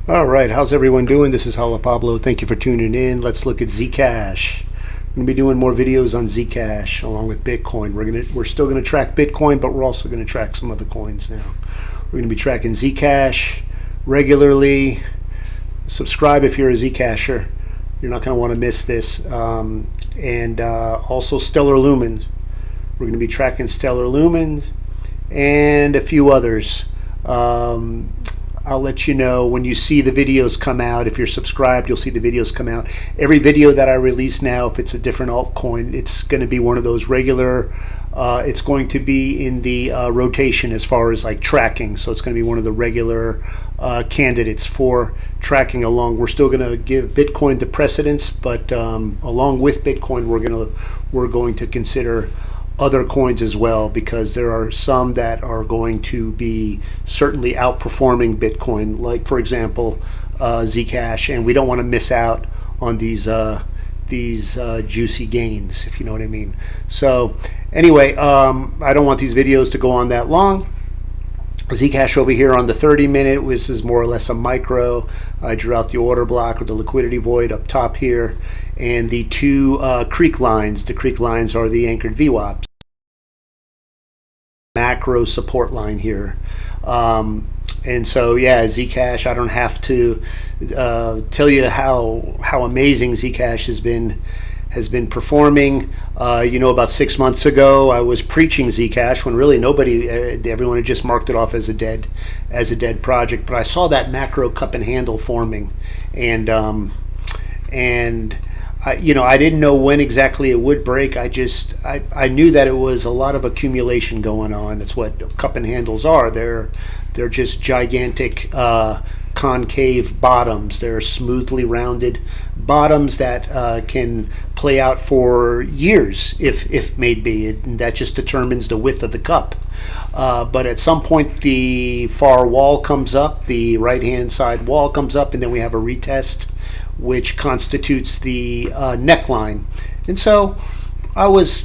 All right, how's everyone doing? This is Hala Pablo. Thank you for tuning in. Let's look at Zcash. I'm going to be doing more videos on Zcash along with Bitcoin. We're still going to track Bitcoin, but we're also going to track some other coins now. We're going to be tracking Zcash regularly. Subscribe if you're a Zcasher. You're not going to want to miss this. And also Stellar Lumens. We're going to be tracking Stellar Lumens and a few others. I'll let you know when you see the videos come out. If you're subscribed, you'll see the videos come out. Every video that I release now, if it's a different altcoin, it's going to be one of those regular. It's going to be in the rotation as far as like tracking. So it's going to be one of the regular candidates for tracking along. We're still going to give Bitcoin the precedence, but along with Bitcoin, we're going to consider other coins as well, because there are some that are going to be certainly outperforming Bitcoin, like for example Zcash, and we don't want to miss out on these juicy gains, if you know what I mean. So anyway, I don't want these videos to go on that long. Zcash over here on the 30-minute, this is more or less a micro. I drew out the order block or the liquidity void up top here, and the two creek lines. The creek lines are the anchored VWAPs. Macro support line here. And so yeah, Zcash, I don't have to tell you how amazing Zcash has been performing. About 6 months ago, I was preaching Zcash when really everyone had just marked it off as a dead project. But I saw that macro cup and handle forming, and I didn't know when exactly it would break. I knew that it was a lot of accumulation going on. That's what cup and handles are. They're just gigantic concave bottoms. They're smoothly rounded bottoms that can play out for years if need be. That just determines the width of the cup. But at some point the far wall comes up, the right hand side wall comes up, and then we have a retest, which constitutes the neckline. And so I was,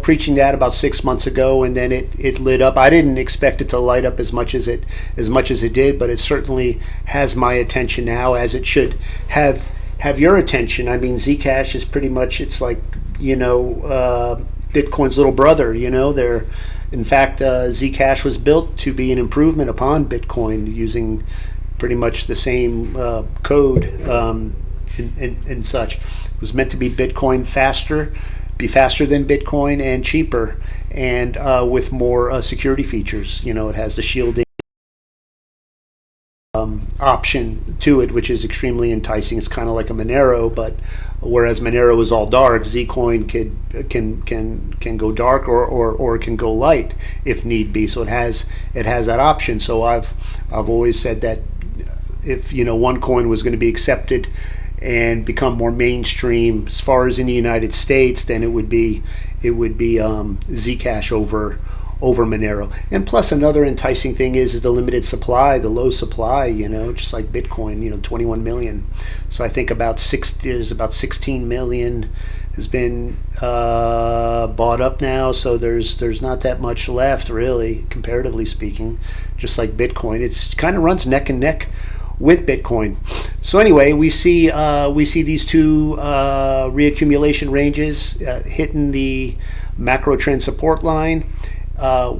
preaching that about 6 months ago, and then it lit up. I didn't expect it to light up as much as it did, but it certainly has my attention now, as it should have your attention. I mean, Zcash is pretty much, it's like, Bitcoin's little brother. In fact, Zcash was built to be an improvement upon Bitcoin, using pretty much the same code and such. It was meant to be Bitcoin faster, be faster than Bitcoin, and cheaper, and with more security features. It has the shielding option to it, which is extremely enticing. It's kind of like a Monero, but whereas Monero is all dark, Zcoin can go dark or can go light if need be. So it has that option. So I've always said that if one coin was going to be accepted and become more mainstream as far as in the United States, then it would be Zcash over Monero. And plus, another enticing thing is the limited supply, the low supply. Just like Bitcoin, 21 million. So I think there's about 16 million has been bought up now. So there's not that much left, really, comparatively speaking. Just like Bitcoin, it's kind of runs neck and neck with Bitcoin. So anyway, we see these two reaccumulation ranges hitting the macro trend support line.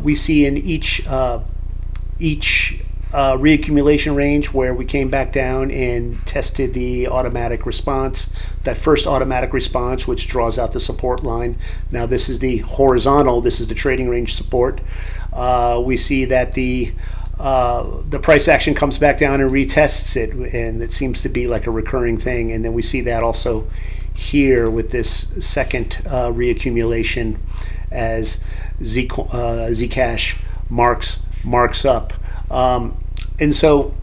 We see in each reaccumulation range where we came back down and tested the automatic response, that first automatic response, which draws out the support line. Now this is the horizontal, this is the trading range support. We see that the price action comes back down and retests it, and it seems to be like a recurring thing. And then we see that also here with this second reaccumulation as Zcash marks up. And so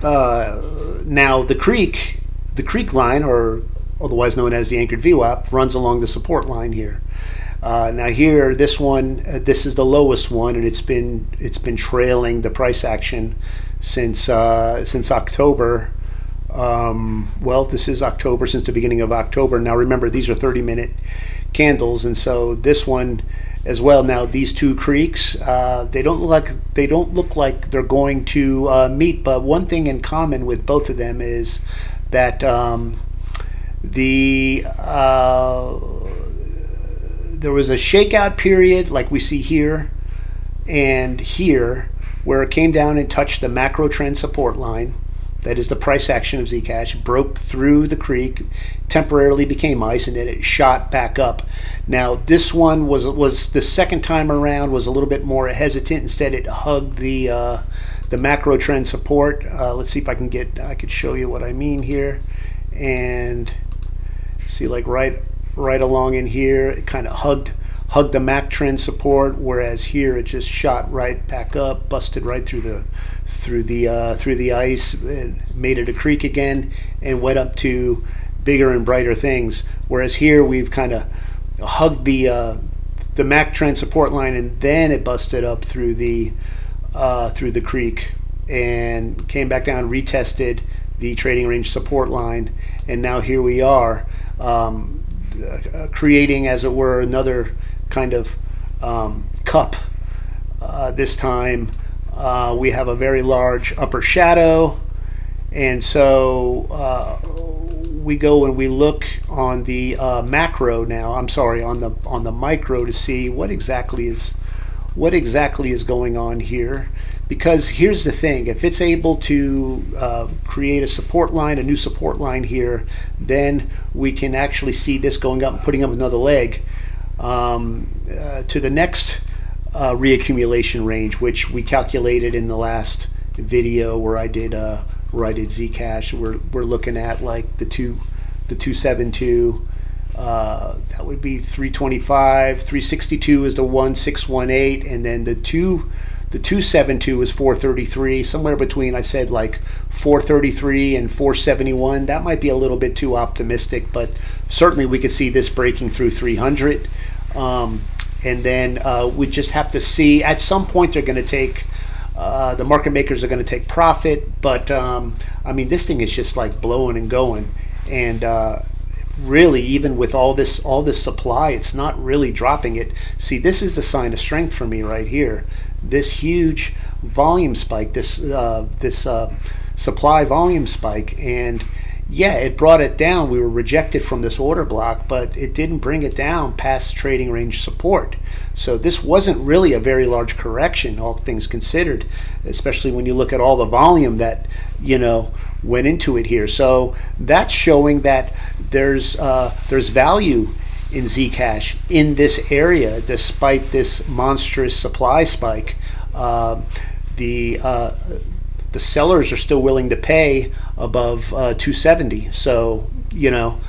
now the creek line, or otherwise known as the anchored VWAP, runs along the support line here. Now here, this is the lowest one, and it's been trailing the price action since October. This is October, since the beginning of October. Now remember, these are 30-minute candles, and so this one as well. Now these two creeks, they don't look like they're going to meet, but one thing in common with both of them is that there was a shakeout period like we see here and here, where it came down and touched the macro trend support line. That is the price action of Zcash, broke through the creek, temporarily became ice, and then it shot back up. Now this one was the second time around was a little bit more hesitant. Instead, it hugged the macro trend support. Let's see if I could show you what I mean here, and see, like right along in here, it kind of hugged the MAC trend support, whereas here it just shot right back up, busted right through the ice, and made it a creek again, and went up to bigger and brighter things. Whereas here we've kind of hugged the MAC trend support line, and then it busted up through the creek and came back down, retested the trading range support line, and now here we are, creating, as it were, another kind of cup. This time we have a very large upper shadow, and so we go and we look on the macro now. I'm sorry, on the micro, to see what exactly is going on here. Because here's the thing: if it's able to create a support line, a new support line here, then we can actually see this going up and putting up another leg to the next reaccumulation range, which we calculated in the last video where I did Zcash. We're looking at like the 272. That would be 325. 362 is the 1618, and then the 272 is 433, somewhere between, I said, like 433 and 471. That might be a little bit too optimistic, but certainly we could see this breaking through 300. And then we just have to see, at some point they're going to take, the market makers are going to take profit, but I mean, this thing is just like blowing and going, and really, even with all this supply, it's not really dropping it. See, this is the sign of strength for me right here. This huge volume spike, this supply volume spike, and yeah, it brought it down. We were rejected from this order block, but it didn't bring it down past trading range support. So this wasn't really a very large correction, all things considered, especially when you look at all the volume that, you know, went into it here. So that's showing that there's value in Zcash in this area, despite this monstrous supply spike. The sellers are still willing to pay above 270. So, you know,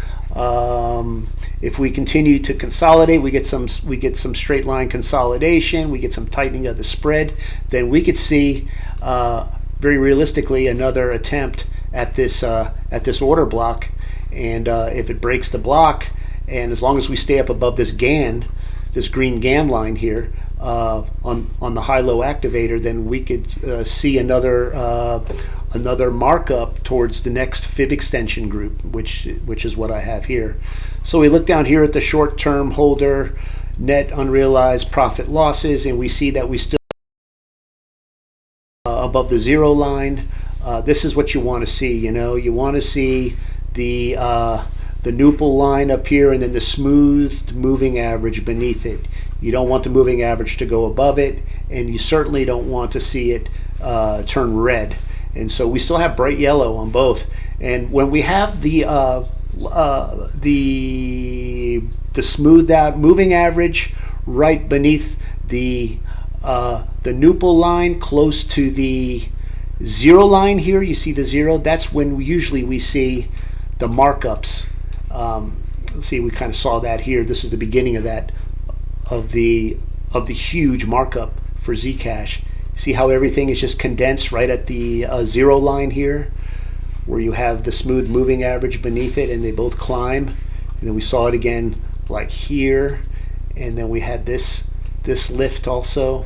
if we continue to consolidate, we get some straight line consolidation, we get some tightening of the spread, then we could see very realistically another attempt at this order block. And if it breaks the block, and as long as we stay up above this GAN, this green GAN line here, on the high-low activator, then we could see another markup towards the next fib extension group, which is what I have here. So we look down here at the short-term holder net unrealized profit losses, and we see that we still above the zero line. This is what you want to see. You know, you want to see the Newpol line up here, and then the smoothed moving average beneath it. You don't want the moving average to go above it, and you certainly don't want to see it turn red. And so we still have bright yellow on both. And when we have the smoothed out moving average right beneath the Newpol line, close to the zero line here, you see the zero. That's when usually we see the markups. Let's see, we kind of saw that here. This is the beginning of that, of the huge markup for Zcash. See how everything is just condensed right at the zero line here, where you have the smooth moving average beneath it, and they both climb. And then we saw it again like here, and then we had this lift also.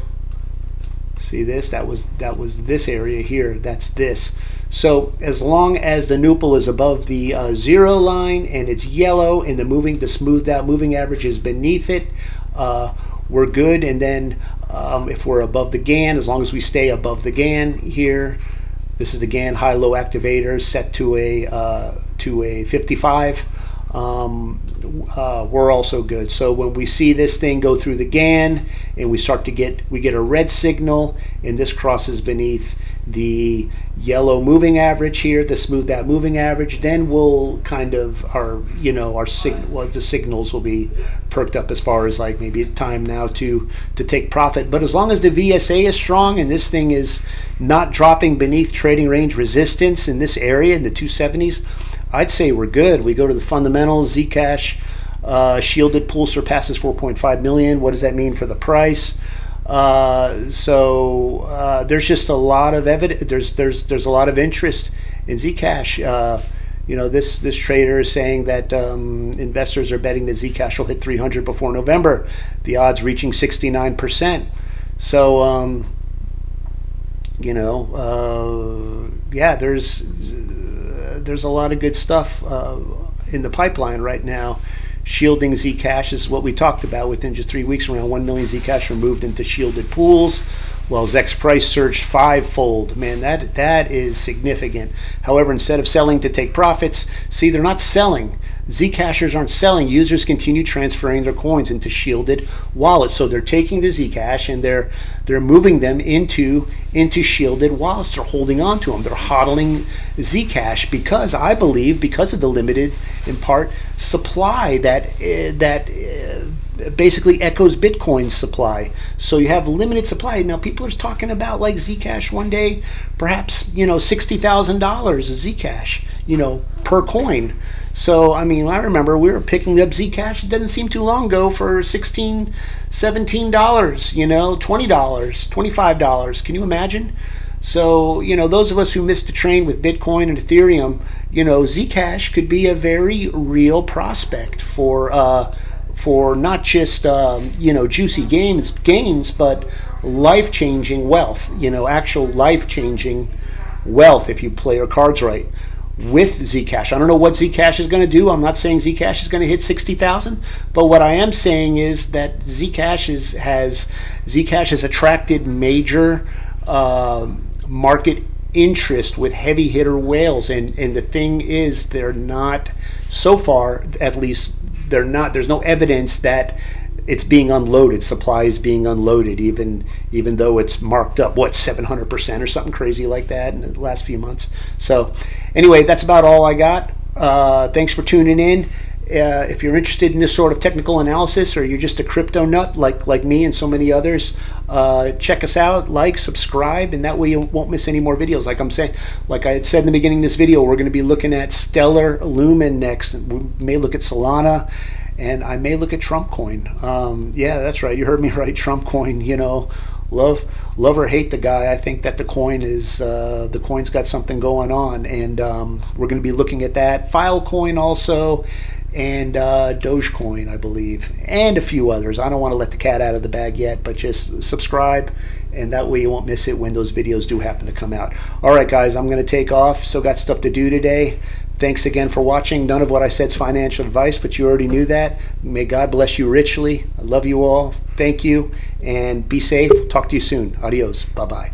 See this? That was this area here. That's this. So as long as the nupal is above the 0 line and it's yellow and the smoothed out moving average is beneath it, we're good. And then if we're above the GAN, as long as we stay above the GAN here, this is the GAN high-low activator set to a 55. We're also good. So when we see this thing go through the GAN and we get a red signal and this crosses beneath the yellow moving average here, the smoothed out moving average, then we'll kind of the signals will be perked up as far as like maybe time now to take profit. But as long as the VSA is strong and this thing is not dropping beneath trading range resistance in this area in the 270s, I'd say we're good. We go to the fundamentals. Zcash shielded pool surpasses 4.5 million. What does that mean for the price? There's just a lot of evidence. There's a lot of interest in Zcash. This trader is saying that investors are betting that Zcash will hit 300 before November. The odds reaching 69%. So yeah, there's a lot of good stuff in the pipeline right now. Shielding Zcash is what we talked about. Within just 3 weeks, around 1 million Zcash were moved into shielded pools, while Zex price surged 5-fold. Man, that is significant. However, instead of selling to take profits, see, they're not selling. Zcashers aren't selling. Users continue transferring their coins into shielded wallets. So they're taking the Zcash and they're moving them into shielded wallets. They're holding on to them. They're hodling Zcash because I believe because of the limited, in part, supply that basically echoes Bitcoin's supply. So you have limited supply. Now people are talking about like Zcash one day, perhaps $60,000 a Zcash, per coin. So, I mean, I remember we were picking up Zcash, it doesn't seem too long ago, for $16, $17, $20, $25. Can you imagine? So, those of us who missed the train with Bitcoin and Ethereum, Zcash could be a very real prospect for not just, juicy gains, but life-changing wealth, actual life-changing wealth if you play your cards right. With Zcash, I don't know what Zcash is going to do. I'm not saying Zcash is going to hit 60,000, but what I am saying is that Zcash has attracted major market interest with heavy hitter whales, and the thing is, they're not, so far at least, there's no evidence that it's being unloaded. Supply is being unloaded, even though it's marked up 700% or something crazy like that in the last few months. So anyway, that's about all I got. Thanks for tuning in. If you're interested in this sort of technical analysis, or you're just a crypto nut like me and so many others, check us out, subscribe, and that way you won't miss any more videos. Like I had said in the beginning of this video, we're going to be looking at Stellar Lumen next. We may look at Solana, and I may look at Trump coin. Yeah, that's right. You heard me right. Trump coin. Love or hate the guy. I think that the coin's got something going on, and we're going to be looking at that. Filecoin also, and Dogecoin, I believe, and a few others. I don't want to let the cat out of the bag yet, but just subscribe, and that way you won't miss it when those videos do happen to come out. All right, guys, I'm going to take off. So got stuff to do today. Thanks again for watching. None of what I said is financial advice, but you already knew that. May God bless you richly. I love you all. Thank you, and be safe. Talk to you soon. Adios. Bye-bye.